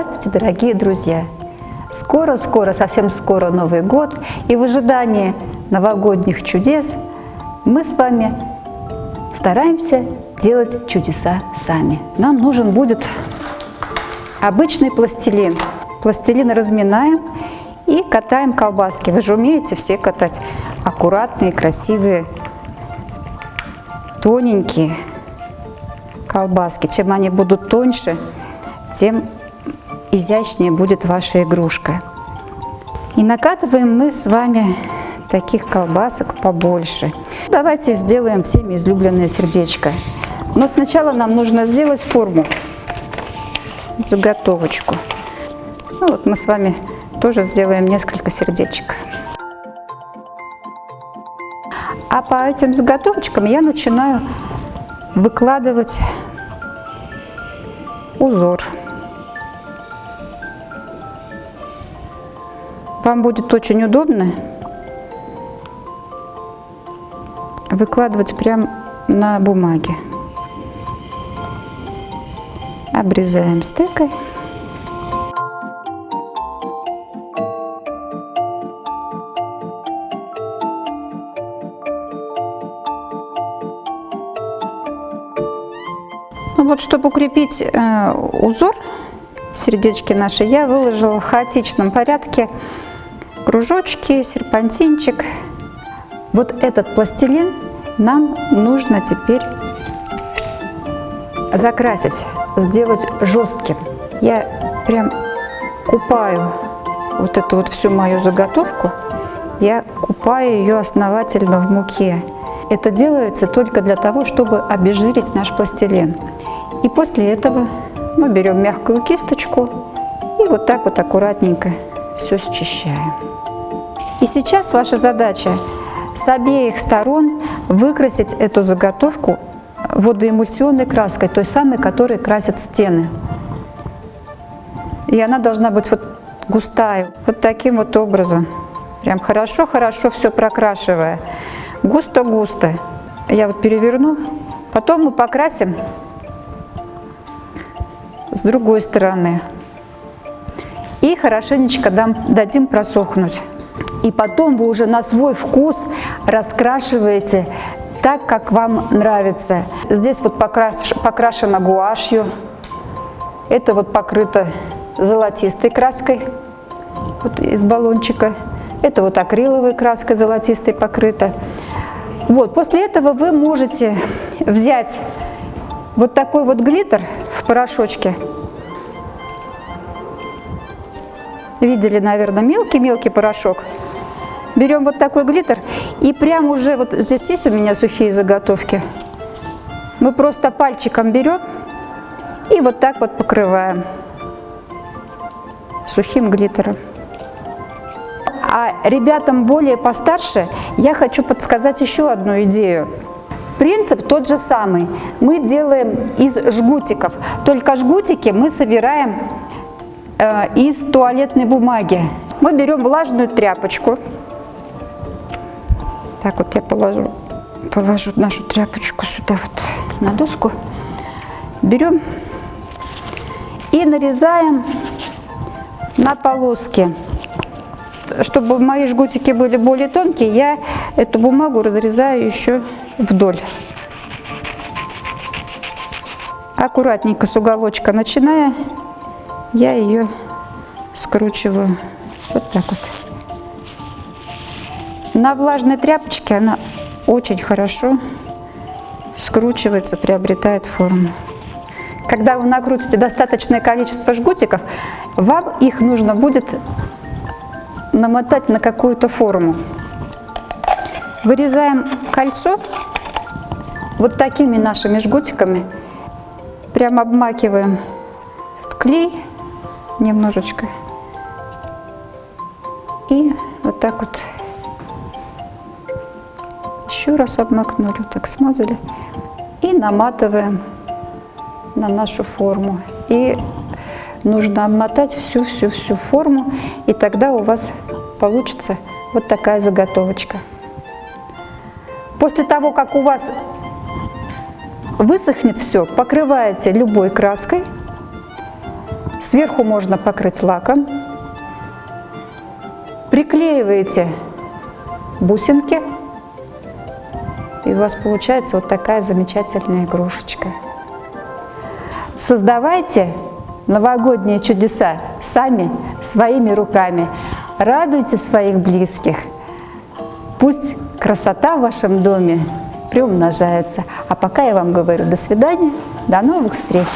Здравствуйте, дорогие друзья! Скоро-скоро, совсем скоро Новый год, и в ожидании новогодних чудес мы с вами стараемся делать чудеса сами. Нам нужен будет обычный пластилин. Пластилин разминаем и катаем колбаски. Вы же умеете все катать аккуратные, красивые, тоненькие колбаски. Чем они будут тоньше, тем изящнее будет ваша игрушка. И накатываем мы с вами таких колбасок побольше. Давайте сделаем всеми излюбленное сердечко. Но сначала нам нужно сделать форму, заготовочку. Ну, вот мы с вами тоже сделаем несколько сердечек. А по этим заготовочкам я начинаю выкладывать узор. Вам будет очень удобно выкладывать прямо на бумаге. Обрезаем стыкой. Ну вот, чтобы укрепить узор, сердечки наши, я выложила в хаотичном порядке кружочки, серпантинчик. Вот этот пластилин нам нужно теперь закрасить, сделать жестким. Я прям купаю вот эту вот всю мою заготовку, я купаю ее основательно в муке. Это делается только для того, чтобы обезжирить наш пластилин. И после этого мы берем мягкую кисточку и вот так вот аккуратненько все счищаем. И сейчас ваша задача с обеих сторон выкрасить эту заготовку водоэмульсионной краской, той самой, которой красят стены. И она должна быть вот густая, вот таким вот образом. Прям хорошо-хорошо все прокрашивая. Густо-густо. Я вот переверну. Потом мы покрасим с другой стороны. И хорошенечко дадим просохнуть. И потом вы уже на свой вкус раскрашиваете так, как вам нравится. Здесь вот покрашено гуашью. Это вот покрыто золотистой краской вот из баллончика. Это вот акриловой краской золотистой покрыто. Вот, после этого вы можете взять вот такой вот глиттер в порошочке. Видели, наверное, мелкий-мелкий порошок. Берем вот такой глиттер и прям уже, вот здесь есть у меня сухие заготовки. Мы просто пальчиком берем и вот так вот покрываем сухим глиттером. А ребятам более постарше я хочу подсказать еще одну идею. Принцип тот же самый. Мы делаем из жгутиков, только жгутики мы собираем из туалетной бумаги. Мы берем влажную тряпочку. Так вот я положу нашу тряпочку сюда вот на доску. Берем и нарезаем на полоски. Чтобы мои жгутики были более тонкие, я эту бумагу разрезаю еще вдоль. Аккуратненько с уголочка начиная, я ее скручиваю вот так вот. На влажной тряпочке она очень хорошо скручивается, приобретает форму. Когда вы накрутите достаточное количество жгутиков, вам их нужно будет намотать на какую-то форму. Вырезаем кольцо вот такими нашими жгутиками, прям обмакиваем в клей немножечко и вот так вот еще раз обмакнули, вот так смазали и наматываем на нашу форму. И нужно обмотать всю форму, и тогда у вас получится вот такая заготовочка. После того, как у вас высохнет все, покрываете любой краской Сверху можно покрыть лаком. Приклеиваете бусинки, и у вас получается вот такая замечательная игрушечка. Создавайте новогодние чудеса сами, своими руками. Радуйте своих близких. Пусть красота в вашем доме приумножается. А пока я вам говорю до свидания, до новых встреч!